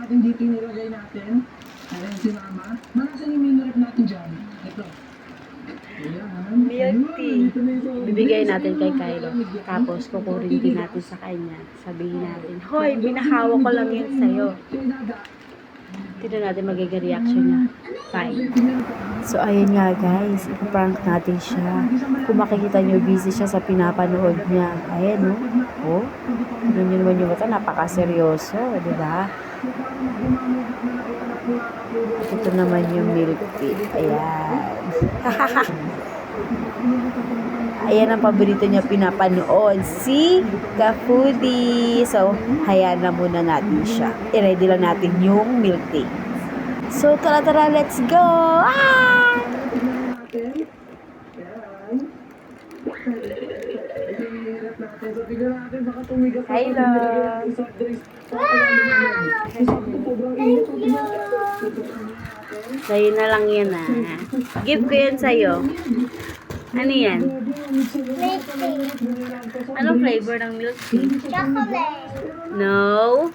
natin dito nilagay natin. Ayan si Mama. Manasan yung mini rep natin dyan? Ito. Milk tea. Bibigay natin kay Kylo. Tapos kukurin din natin sa kanya. Sabihin natin, hoy, pinahawak ko lang yan sa'yo. Tignan natin magiging reaction niya. Bye. So, ayun nga guys. Ipaprank natin siya. Kung makikita nyo, busy siya sa pinapanood niya. Ayan, oh. Oh. Tignan nyo naman yung mata. Napaka-seryoso. Diba? Ito naman yung milk tea. Ayan. Ayan ang paborito niya pinapanood. Si Ka-Foodie. So, hayaan na muna natin siya. I-ready lang natin yung milk tea. So, tara, let's go! Ah! Hello! Sa'yo na lang yan ah. Give ko yan sa'yo. Ano yan? Milk tea. Anong flavor ng milk tea? Chocolate. No.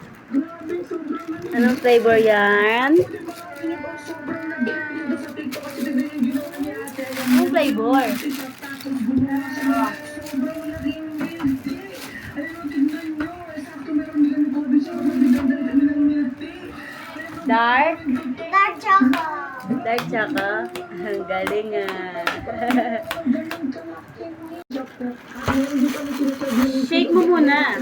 Anong flavor yan? Anong flavor? Dark? Dark chocolate. Dark chocolate? Ang galing ah. Shake mo muna.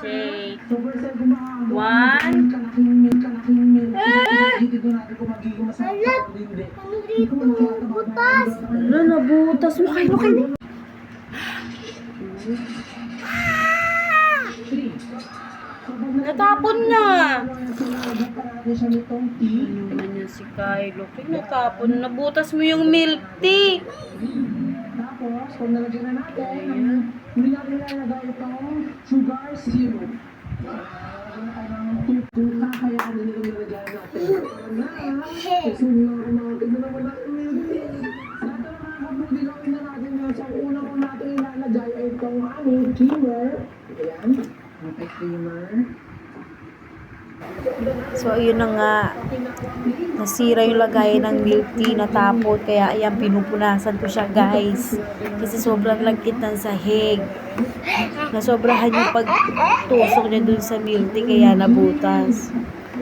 Shake. One. Ano dito? Butas. Ano, nabutas mo kayo. Natapon na. Ano naman yan si Kylo? Natapon. Nabutas mo yung milk tea. Tapos, kung nalagyan na natin, hindi natin nalagay itong sugar syrup. Kaya ano nila nilagyan natin? Kasi tignan naman natin milk tea. Lahat ng mga kapag dilawin na natin yun. So, unang natin ilalagay ay itong aming creamer. Ayan. Okay, creamer. So, ayun na nga. Nasira yung lagayan ng milk tea, natapon. Kaya, ayan, pinupunasan ko siya, guys. Kasi sobrang lagkit ng sahig. Nasobrahan yung pagtusok niya dun sa milk tea, kaya nabutas.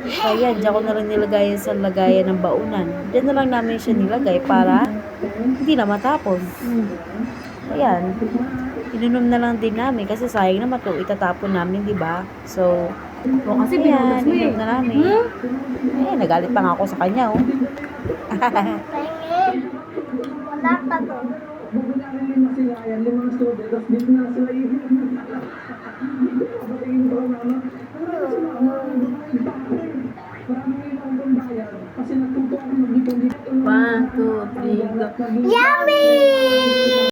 Kaya, diyan ko na lang nilagay sa lagayan ng baunan. Diyan na lang namin siya nilagay para hindi na matapon. Ayan. Inunom na lang din namin kasi sayang naman ito, itatapon namin, di ba? So, kasi binunas mo na namin. Eh, nagalit pa nga ako sa kanya, oh. Pahingin. Wala pa to. One, two, three, go. Yeah!